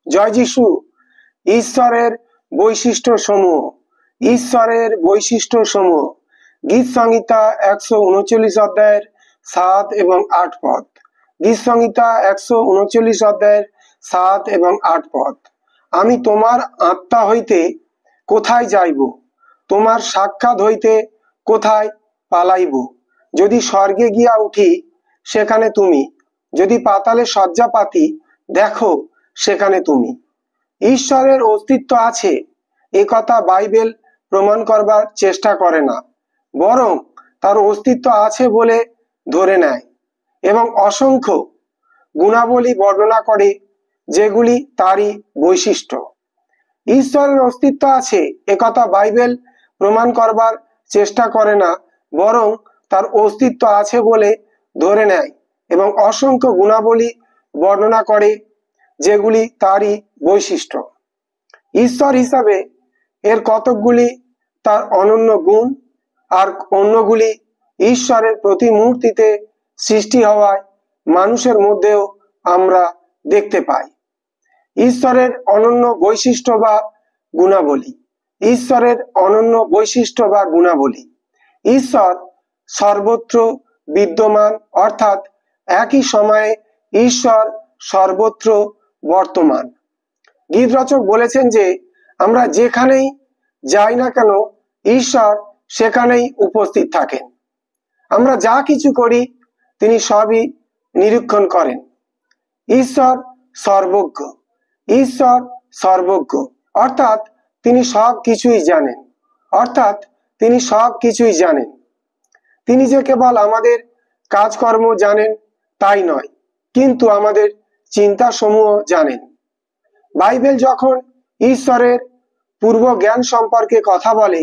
জয় যিশু। ঈশ্বরের বৈশিষ্ট্য সমূহ, ঈশ্বরের বৈশিষ্ট্য সমূহ। গীত সংহিতা 139 অধ্যায়ের 7 এবং 8 পদ। গীত সংহিতা 139 অধ্যায়ের 7 এবং 8 পদ। আমি তোমার আত্মা হইতে কোথায় যাইব, তোমার সাক্ষাৎ হইতে কোথায় পালাইব? যদি স্বর্গে গিয়া উঠি, সেখানে তুমি, যদি পাতালে শয্যা পাতি, দেখো সেখানে তুমি। ঈশ্বরের অস্তিত্ব আছে এ কথা বাইবেল প্রমাণ করবার চেষ্টা করে না, বরং তার অস্তিত্ব আছে বলে ধরে নেয় এবং অসংখ্য গুণাবলী বর্ণনা করে যেগুলি তারই বৈশিষ্ট্য। ঈশ্বরের অস্তিত্ব আছে একথা বাইবেল প্রমাণ করবার চেষ্টা করে না, বরং তার অস্তিত্ব আছে বলে ধরে নেয় এবং অসংখ্য গুণাবলী বর্ণনা করে যেগুলি তারই বৈশিষ্ট্য। ঈশ্বর হিসাবে এর কতকগুলি তার অনন্য গুণ, আর অন্যগুলি ঈশ্বরের প্রতিমূর্তিতে সৃষ্টি হওয়ায় মানুষের মধ্যেও আমরা দেখতে পাই। ঈশ্বরের অনন্য বৈশিষ্ট্য বা গুণাবলী। ঈশ্বরের অনন্য বৈশিষ্ট্য বা গুণাবলী। ঈশ্বর সর্বত্র বিদ্যমান, অর্থাৎ একই সময়ে ঈশ্বর সর্বত্র বর্তমান। গীত রচক বলেছেন যে আমরা যেখানেই যাই না কেন ঈশ্বর সেখানেই উপস্থিত থাকেন। আমরা যা কিছু করি তিনি সবই নিরীক্ষণ করেন। ঈশ্বর সর্বজ্ঞ। ঈশ্বর সর্বজ্ঞ অর্থাৎ তিনি সব কিছুই জানেন, অর্থাৎ তিনি সব কিছুই জানেন। তিনি যে কেবল আমাদের কাজকর্ম জানেন তাই নয়, কিন্তু আমাদের চিন্তা সমূহ জানেন। বাইবেল যখন ঈশ্বরের পূর্ব জ্ঞান সম্পর্কে কথা বলে,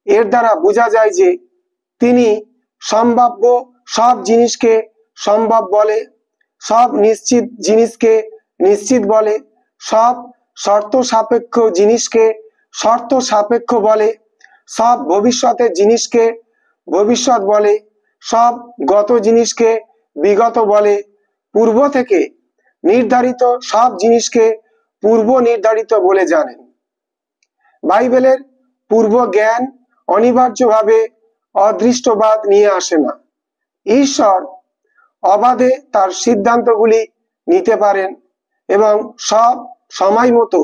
এর দ্বারা বোঝা যায় যে তিনি সম্ভাব্য সব জিনিসকে সম্ভব বলে, সব নিশ্চিত জিনিসকে নিশ্চিত বলে, সব শর্ত সাপেক্ষ জিনিসকে শর্ত সাপেক্ষ বলে, সব ভবিষ্যতের জিনিসকে ভবিষ্যৎ বলে, সব গত জিনিসকে বিগত বলে, পূর্ব থেকে নির্ধারিত সব জিনিসকে পূর্ব নির্ধারিত বলে জানেন। বাইবেলের পূর্ব জ্ঞান অনিবার্যভাবে অদৃষ্টবাদ নিয়ে আসে না। ঈশ্বর অবাধে তার সিদ্ধান্তগুলি নিতে পারেন এবং সব সময় মতো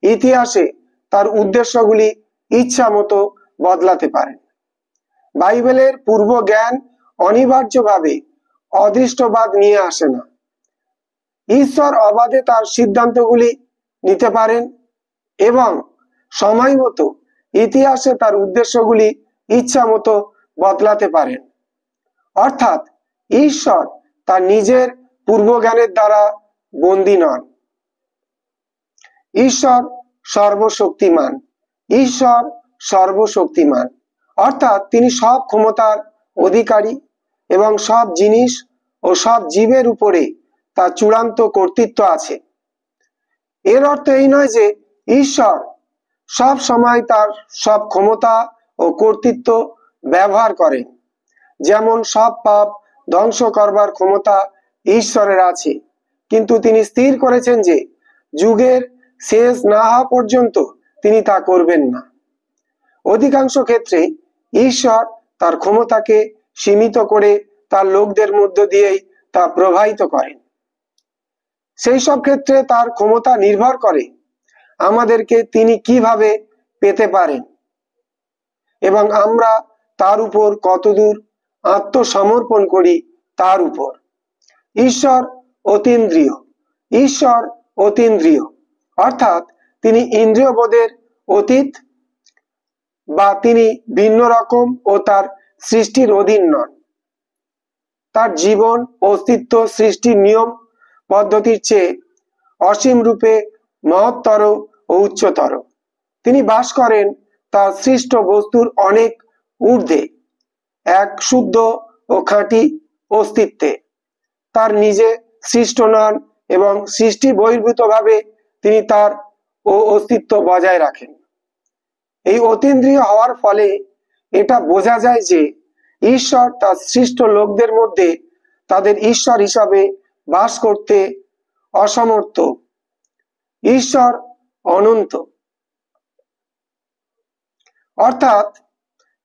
ইতিহাসে তার উদ্দেশ্যগুলি ইচ্ছা মতো বদলাতে পারেন। বাইবেলের পূর্ব জ্ঞান অনিবার্যভাবে অদৃষ্টবাদ নিয়ে আসে না। ঈশ্বর অবাধে তার সিদ্ধান্তগুলি নিতে পারেন এবং সময় মতো ইতিহাসে তার উদ্দেশ্যগুলি ইচ্ছা মতো বদলাতে পারেন। অর্থাৎ ঈশ্বর তার নিজের পূর্বজ্ঞানের দ্বারা বন্দী নন। ঈশ্বর সর্বশক্তিমান। ঈশ্বর সর্বশক্তিমান অর্থাৎ তিনি সব ক্ষমতার অধিকারী এবং সব জিনিস ও সব জীবের উপরে তার চূড়ান্ত কর্তৃত্ব আছে। এর অর্থ এই নয় যে ঈশ্বর সব সময় তার সব ক্ষমতা ও কর্তৃত্ব ব্যবহার করেন। যেমন সব পাপ ধ্বংস করবার ক্ষমতা ঈশ্বরের আছে, কিন্তু তিনি স্থির করেছেন যে যুগের শেষ না হওয়া পর্যন্ত তিনি তা করবেন না। অধিকাংশ ক্ষেত্রে ঈশ্বর তার ক্ষমতাকে সীমিত করে তার লোকদের মধ্য দিয়েই তা প্রবাহিত করেন। সেই সব ক্ষেত্রে তার ক্ষমতা নির্ভর করে আমাদেরকে তিনি কিভাবে পেতে পারেন এবং আমরা তার উপর কতদূর আত্মসমর্পণ করি তার উপর। ঈশ্বর অতীন্দ্রিয়। ঈশ্বর অতীন্দ্রিয় অর্থাৎ তিনি ইন্দ্রিয়বোধের অতীত বা তিনি ভিন্ন রকম ও তার সৃষ্টির অধীন নন। তার জীবন অস্তিত্ব সৃষ্টির নিয়ম পদ্ধতির চেয়ে অসীম রূপে মহত্তর ও উচ্চতর। তিনি বাস করেন তার সৃষ্ট বস্তুর অনেক ঊর্ধ্বে, এক শুদ্ধ ও খাঁটি অস্তিত্বে। তার নিজে সৃষ্ট নন এবং সৃষ্টি বহির্ভূতভাবে তিনি তার অস্তিত্ব বজায় রাখেন। এই অতীন্দ্রিয় হওয়ার ফলে এটা বোঝা যায় যে ঈশ্বর তার সৃষ্ট লোকদের মধ্যে তাদের ঈশ্বর হিসাবে বাস করতে অসমর্থ ঈশ্বর অনন্ত, অর্থাৎ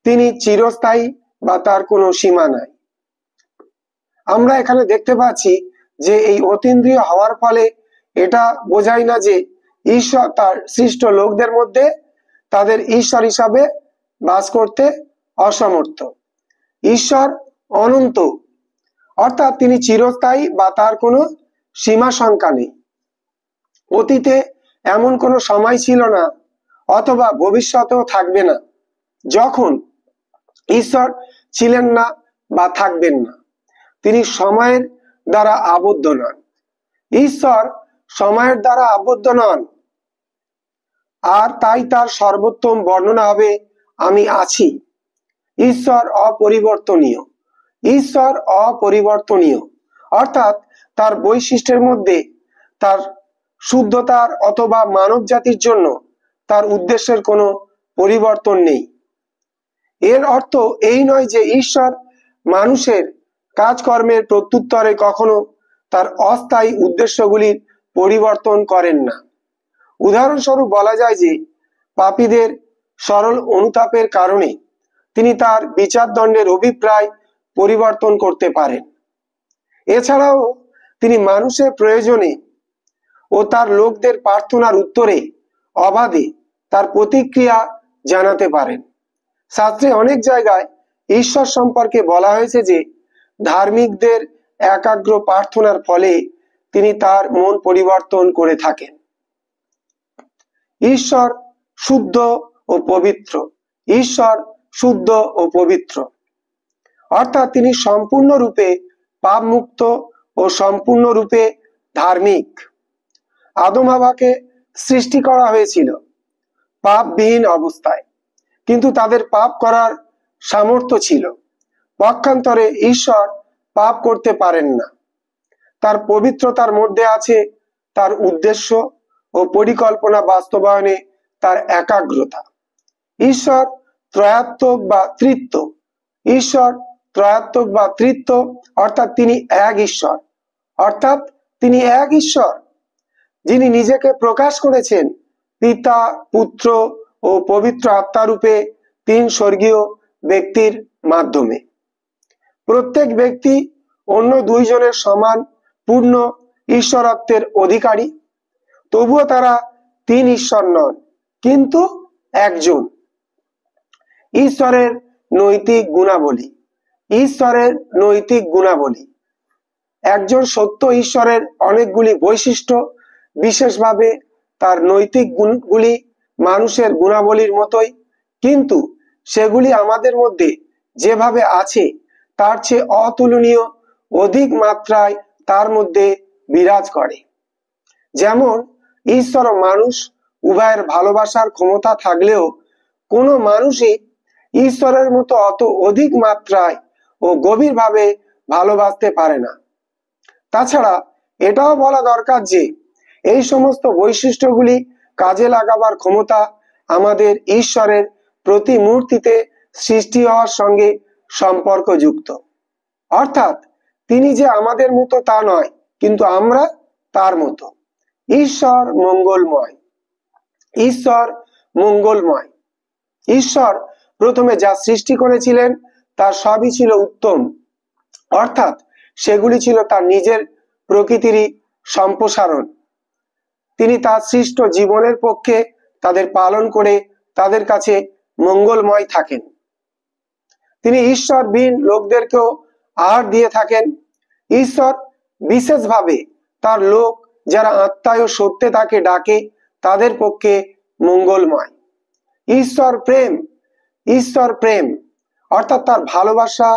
তিনি চিরস্থায়ী বা তার কোনো সীমা নাই। আমরা এখানে দেখতে পাচ্ছি যে এই অতীন্দ্রিয় হওয়ার ফলে এটা বোঝায় না যে ঈশ্বর তার সৃষ্ট লোকদের মধ্যে তাদের ঈশ্বর হিসাবে বাস করতে অসমর্থ। ঈশ্বর অনন্ত, অর্থাৎ তিনি চিরস্থায়ী বা তার কোনো সীমা সংখ্যা নেই। অতীতে এমন কোনো সময় ছিল না, অথবা ভবিষ্যতেও থাকবে না, যখন ঈশ্বর ছিলেন না বা থাকবেন না। তিনি সময়ের দ্বারা আবদ্ধ নন। ঈশ্বর সময়ের দ্বারা আবদ্ধ নন, আর তাই তার সর্বোত্তম বর্ণনা হবে আমি আছি। ঈশ্বর অপরিবর্তনীয়। ঈশ্বর অপরিবর্তনীয়, অর্থাৎ তার বৈশিষ্ট্যের মধ্যে তার শুদ্ধতার অথবা মানব জাতির জন্য তার উদ্দেশ্যের কোনো পরিবর্তন নেই। এর অর্থ এই নয় যে ঈশ্বর মানুষের কাজকর্মের প্রত্যুত্তরে কখনো তার অস্থায়ী উদ্দেশ্যগুলির পরিবর্তন করেন না। উদাহরণস্বরূপ বলা যায় যে পাপীদের সরল অনুতাপের কারণে তিনি তার বিচারদণ্ডের অভিপ্রায় পরিবর্তন করতে পারেন। এছাড়াও তিনি মানুষের প্রয়োজনে ও তার লোকদের প্রার্থনার উত্তরে অবাধে তার প্রতিক্রিয়া জানাতে পারেন। শাস্ত্রে অনেক জায়গায় ঈশ্বর সম্পর্কে বলা হয়েছে যে ধার্মিকদের একাগ্র প্রার্থনার ফলে তিনি তার মন পরিবর্তন করে থাকেন। ঈশ্বর শুদ্ধ ও পবিত্র। ঈশ্বর শুদ্ধ ও পবিত্র, অর্থাৎ তিনি সম্পূর্ণরূপে পাপমুক্ত ও সম্পূর্ণরূপে ধার্মিক। আদম হাওয়াকে সৃষ্টি করা হয়েছিল পাপবিহীন অবস্থায়, কিন্তু তাদের পাপ করার সামর্থ্য ছিল। পক্ষান্তরে ঈশ্বর পাপ করতে পারেন না। তার পবিত্রতার মধ্যে আছে তার উদ্দেশ্য ও পরিকল্পনা বাস্তবায়নে তার একাগ্রতা। ঈশ্বর ত্রয়াত্মক বা ত্রিত্ব। ঈশ্বর ত্রয়াত্মক বা ত্রিত্ব, অর্থাৎ তিনি এক ঈশ্বর। অর্থাৎ তিনি এক ঈশ্বর যিনি নিজেকে প্রকাশ করেছেন পিতা, পুত্র ও পবিত্র আত্মারূপে তিন স্বর্গীয় ব্যক্তির মাধ্যমে। প্রত্যেক ব্যক্তি অন্য দুইজনের সমান পূর্ণ ঈশ্বরত্বের অধিকারী, তবুও তারা তিন ঈশ্বর নন, কিন্তু একজন। ঈশ্বরের নৈতিক গুণাবলী। ঈশ্বরের নৈতিক গুণাবলী। একজন সত্য ঈশ্বরের অনেকগুলি বৈশিষ্ট্য, বিশেষভাবে তার নৈতিক গুণগুলি মানুষের গুণাবলীর মতোই, কিন্তু সেগুলি আমাদের মধ্যে যেভাবে আছে তার চেয়ে অতুলনীয় অধিক মাত্রায় তার মধ্যে বিরাজ করে। যেমন ঈশ্বর ও মানুষ উভয়ের ভালোবাসার ক্ষমতা থাকলেও কোনো মানুষই ঈশ্বরের মতো অত অধিক মাত্রায় ও গভীরভাবে ভালোবাসতে পারে না। তাছাড়া এটাও বলা দরকার যে এই সমস্ত বৈশিষ্ট্যগুলি কাজে লাগাবার ক্ষমতা আমাদের ঈশ্বরের প্রতিমূর্তিতে সৃষ্টি হওয়ার সঙ্গে সম্পর্কযুক্ত। অর্থাৎ তিনি যে আমাদের মতো তা নয়, কিন্তু আমরা তার মতো। ঈশ্বর মঙ্গলময়। ঈশ্বর মঙ্গলময়। ঈশ্বর প্রথমে যা সৃষ্টি করেছিলেন তার সবই ছিল উত্তম, অর্থাৎ সেগুলি ছিল তার নিজের প্রকৃতিরই সম্প্রসারণ। তিনি তার সৃষ্ট জীবনের পক্ষে তাদের পালন করে তাদের কাছে মঙ্গলময় থাকেন। তিনি ঈশ্বরবিহীন লোকদেরকেও আহার দিয়ে থাকেন। ঈশ্বর বিশেষভাবে তার লোক যারা আত্মায় ও সত্যে তাকে ডাকে তাদের পক্ষে মঙ্গলময়। ঈশ্বর প্রেম। ঈশ্বর প্রেম, অর্থাৎ তার ভালোবাসা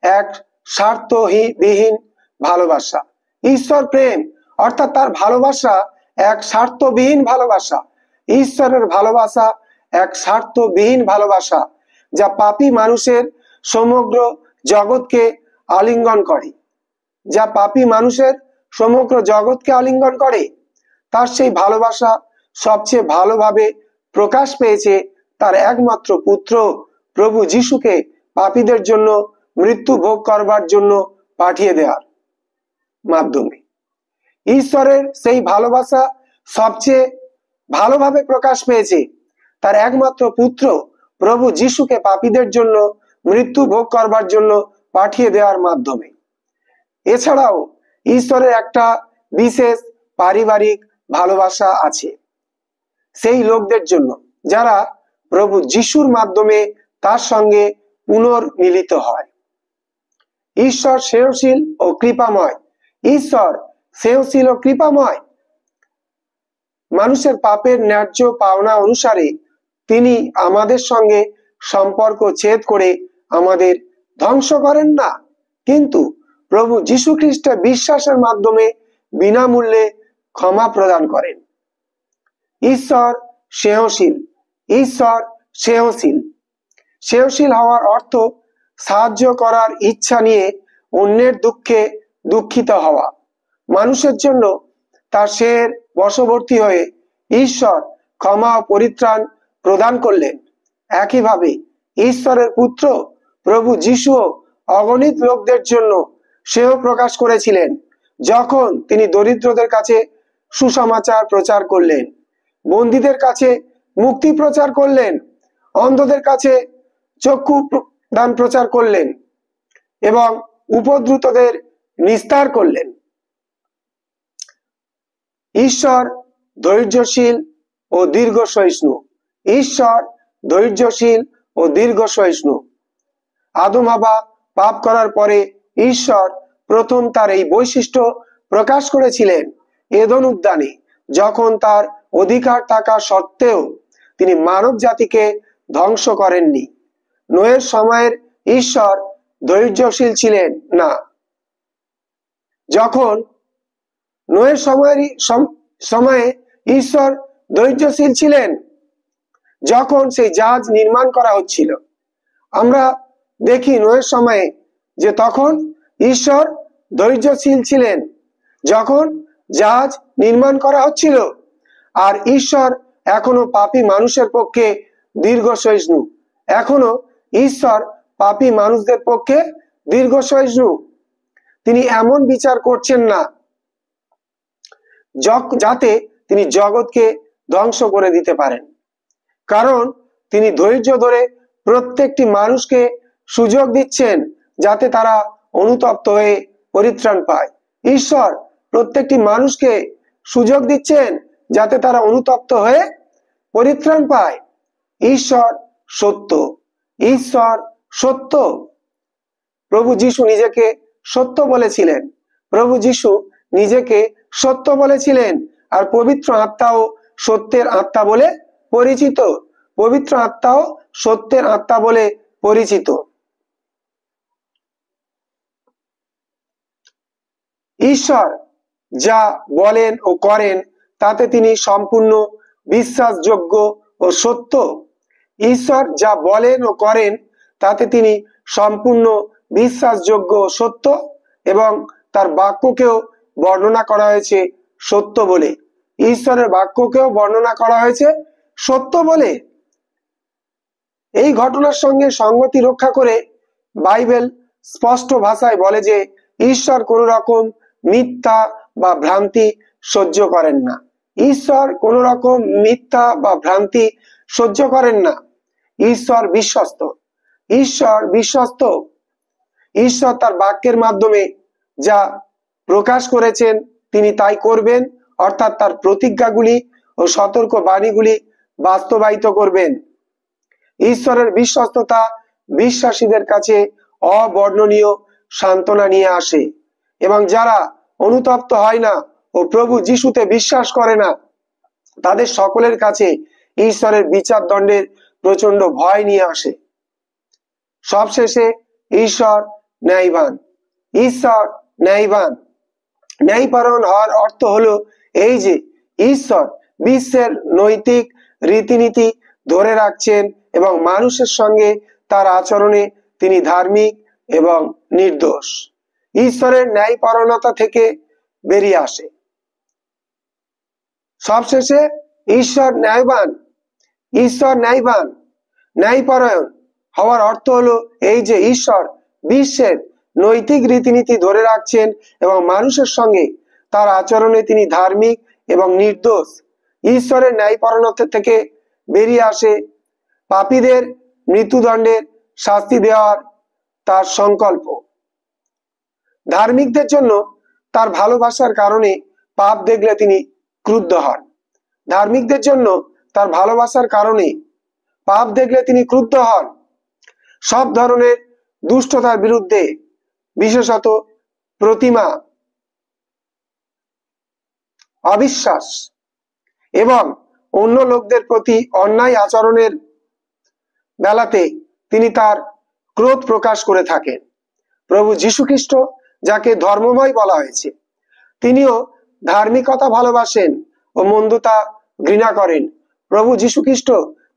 এক স্বার্থবিহীন ভালোবাসা। ঈশ্বর প্রেম, অর্থাৎ তার ভালোবাসা এক স্বার্থবিহীন ভালোবাসা। ঈশ্বরের ভালোবাসা এক স্বার্থবিহীন ভালোবাসা, যা পাপী মানুষের সমগ্র জগৎকে আলিঙ্গন করে। যা পাপী মানুষের সমগ্র জগৎকে আলিঙ্গন করে, তার সেই ভালোবাসা সবচেয়ে ভালোভাবে প্রকাশ পেয়েছে তার একমাত্র পুত্র প্রভু যিশুকে পাপীদের জন্য মৃত্যু ভোগ করবার জন্য পাঠিয়ে দেওয়ার মাধ্যমে। ঈশ্বরের সেই ভালোবাসা সবচেয়ে ভালোভাবে প্রকাশ পেয়েছে তার একমাত্র পুত্র প্রভু যিশুকে পাপীদের জন্য মৃত্যু ভোগ করবার জন্য পাঠিয়ে দেওয়ার মাধ্যমে। এছাড়াও ঈশ্বরের একটা বিশেষ পারিবারিক ভালোবাসা আছে সেই লোকদের জন্য যারা প্রভু যিশুর মাধ্যমে তার সঙ্গে পুনর্মিলিত হয়। ঈশ্বর স্নেহশীল ও কৃপাময়। ঈশ্বর স্নেহশীল ও কৃপাময়। মানুষের পাপের ন্যায্য পাওনা অনুসারে তিনি আমাদের সঙ্গে সম্পর্ক ছেদ করে আমাদের ধ্বংস করেন না, কিন্তু প্রভু যীশু খ্রিস্টে বিশ্বাসের মাধ্যমে বিনামূল্যে ক্ষমা প্রদান করেন। ঈশ্বর স্নেহশীল। ঈশ্বর স্নেহশীল। স্নেহশীল হওয়ার অর্থ সাহায্য করার ইচ্ছা নিয়ে অন্যের দুঃখে দুঃখিত হওয়া। মানুষের জন্য তার স্নেহের বশবর্তী হয়ে ঈশ্বর ক্ষমা ও পরিত্রাণ প্রদান করলেন। একইভাবে ঈশ্বরের পুত্র প্রভু যীশু অগণিত লোকদের জন্য স্নেহ প্রকাশ করেছিলেন যখন তিনি দরিদ্রদের কাছে সুসমাচার প্রচার করলেন, বন্দীদের কাছে মুক্তি প্রচার করলেন, অন্ধদের কাছে চক্ষু দান প্রচার করলেন এবং উপদ্রুতদের নিস্তার করলেন। ঈশ্বর ধৈর্যশীল ও দীর্ঘ সহিষ্ণু। ঈশ্বর ধৈর্যশীল ও দীর্ঘ সহিষ্ণু। আদম হাওয়া পাপ করার পরে ঈশ্বর প্রথম তার এই বৈশিষ্ট্য প্রকাশ করেছিলেন এদেন উদ্যানে, যখন তার অধিকার থাকা সত্ত্বেও তিনি মানব জাতিকে ধ্বংস করেননি। নোয়ের সময়ের ঈশ্বর ধৈর্যশীল ছিলেন না। যখন নোয়ের সময়ে ঈশ্বর ধৈর্যশীল ছিলেন যখন সেই জাহাজ নির্মাণ করা হচ্ছিল। আমরা দেখি নোয়ের সময়ে যে তখন ঈশ্বর ধৈর্যশীল ছিলেন যখন জাহাজ নির্মাণ করা হচ্ছিল, আর ঈশ্বর এখনো পাপী মানুষের পক্ষে দীর্ঘ সহিষ্ণু। এখনো ঈশ্বর পাপী মানুষদের পক্ষে দীর্ঘ সহিষ্ণু। তিনি এমন বিচার করছেন না যাতে তিনি জগৎকে ধ্বংস করে দিতে পারেন, কারণ তিনি ধৈর্য ধরে প্রত্যেকটি মানুষকে সুযোগ দিচ্ছেন যাতে তারা অনুতপ্ত হয়ে পরিত্রাণ পায়। ঈশ্বর প্রত্যেকটি মানুষকে সুযোগ দিচ্ছেন যাতে তারা অনুতপ্ত হয়ে পরিত্রাণ পায়। ঈশ্বর সত্য। ঈশ্বর সত্য। প্রভু যিশু নিজেকে সত্য বলেছিলেন। প্রভু যিশু নিজেকে সত্য বলেছিলেন, আর পবিত্র আত্মাও সত্যের আত্মা বলে পরিচিত। পবিত্র আত্মাও সত্যের আত্মা বলে পরিচিত। ঈশ্বর যা বলেন ও করেন তাতে তিনি সম্পূর্ণ বিশ্বাসযোগ্য ও সত্য। ঈশ্বর যা বলেন ও করেন তাতে তিনি সম্পূর্ণ বিশ্বাসযোগ্য ও সত্য, এবং তার বাক্যকেও বর্ণনা করা হয়েছে সত্য বলে। ঈশ্বরের বাক্যকেও বর্ণনা করা হয়েছে সত্য বলে। এই ঘটনার সঙ্গে সঙ্গতি রক্ষা করে বাইবেল স্পষ্ট ভাষায় বলে যে ঈশ্বর কোন রকম মিথ্যা বা ভ্রান্তি সহ্য করেন না। ঈশ্বর কোন রকম মিথ্যা বা ভ্রান্তি সহ্য করেন না। ঈশ্বর বিশ্বস্ত। ঈশ্বর বিশ্বস্ত। ঈশ্বর তার বাক্যের মাধ্যমে যা প্রকাশ করেছেন তিনি তাই করবেন, অর্থাৎ তার প্রতিজ্ঞাগুলি ও সতর্ক বাণীগুলি বাস্তবায়িত করবেন। ঈশ্বরের বিশ্বস্ততা বিশ্বাসীদের কাছে অবর্ণনীয় সান্ত্বনা নিয়ে আসে, এবং যারা অনুতপ্ত হয় না ও প্রভু যিশুতে বিশ্বাস করে না তাদের সকলের কাছে ঈশ্বরের বিচার দণ্ডের প্রচন্ড ভয় নিয়ে আসে। সবশেষে ঈশ্বর ন্যায়বান। ঈশ্বর ন্যায়বান। ন্যায়পরায়ণ হওয়ার অর্থ হলো এই যে ঈশ্বর বিশ্বের নৈতিক রীতিনীতি ধরে রাখছেন এবং মানুষের সঙ্গে তার আচরণে তিনি ধার্মিক এবং নির্দোষ। ঈশ্বরের ন্যায়পরায়ণতা থেকে বেরিয়ে আসে। সবশেষে ঈশ্বর ন্যায়বান। ঈশ্বর ন্যায়বান। ন্যায়পরায়ণ হওয়ার অর্থ হলো এই যে ঈশ্বর বিশ্বের নৈতিক রীতিনীতি ধরে রাখছেন এবং মানুষের সঙ্গে তার আচরণে তিনি ধার্মিক এবং নির্দোষ ঈশ্বরের ন্যায়পরায়ণতা থেকে বেরিয়ে আসে পাপীদের মৃত্যুদণ্ডের শাস্তি দেওয়ার তার সংকল্প। ধার্মিকদের জন্য তার ভালোবাসার কারণে পাপ দেখলে তিনি ক্রুদ্ধ হন। ধার্মিকদের জন্য তার ভালোবাসার কারণে পাপ দেখলে তিনি ক্রুদ্ধ হন। সব ধরনের দুষ্টতার বিরুদ্ধে, বিশেষত প্রতিমা, অবিশ্বাস এবং অন্য লোকদের প্রতি অন্যায় আচরণের বেলাতে তিনি তার ক্রোধ প্রকাশ করে থাকেন। প্রভু যীশু খ্রিস্ট, যাকে ধর্মময় বলা হয়েছে, তিনিও ধার্মিকতা ভালোবাসেন ও মন্দতা ঘৃণা করেন। প্রভু যীশু খ্রিস্ট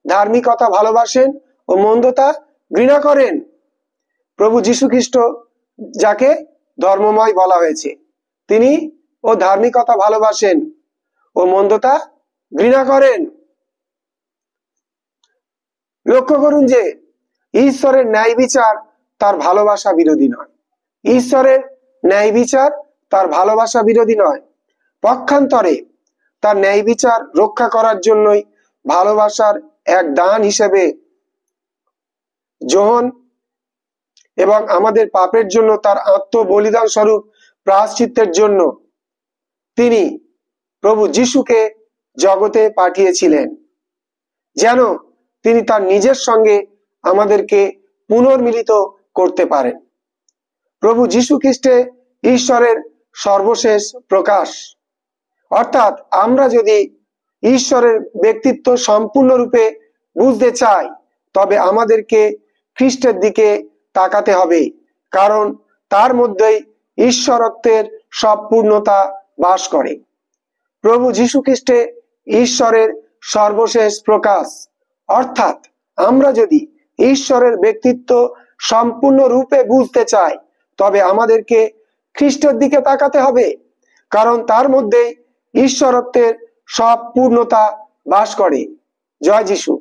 ধার্মিকতা ভালোবাসেন ও মন্দতা ঘৃণা করেন। প্রভু যীশু খ্রিস্ট, যাকে ধর্মময় বলা হয়েছে, তিনি ও ধার্মিকতা ভালোবাসেন ও মন্দতা ঘৃণা করেন। লক্ষ্য করুন যে ঈশ্বরের ন্যায় বিচার তার ভালোবাসা বিরোধী নয়। ঈশ্বরের ন্যায় বিচার তার ভালোবাসা বিরোধী নয়। পক্ষান্তরে তার ন্যায় বিচার রক্ষা করার জন্যই ভালোবাসার এক দান হিসেবে যোহন এবং আমাদের পাপের জন্য তার আত্ম বলিদান স্বরূপ প্রায়শ্চিত্তের জন্য তিনি প্রভু যীশুকে জগতে পাঠিয়েছিলেন, যেন তিনি তার নিজের সঙ্গে আমাদেরকে পুনর্মিলিত করতে পারেন। প্রভু যীশু খ্রিস্টে ঈশ্বরের সর্বশেষ প্রকাশ। অর্থাৎ আমরা যদি ঈশ্বরের ব্যক্তিত্ব সম্পূর্ণরূপে বুঝতে চাই, তবে আমাদেরকে খ্রিস্টের দিকে তাকাতে হবে, কারণ তার মধ্যেই ঈশ্বরত্বের সব পূর্ণতা বাস করে। প্রভু যীশু খ্রিস্টে ঈশ্বরের সর্বশেষ প্রকাশ। অর্থাৎ আমরা যদি ঈশ্বরের ব্যক্তিত্ব সম্পূর্ণ রূপে বুঝতে চাই, তবে আমাদেরকে খ্রিস্টের দিকে তাকাতে হবে, কারণ তার মধ্যেই ঈশ্বরত্বের সব পূর্ণতা বাস করে। জয় যিশু।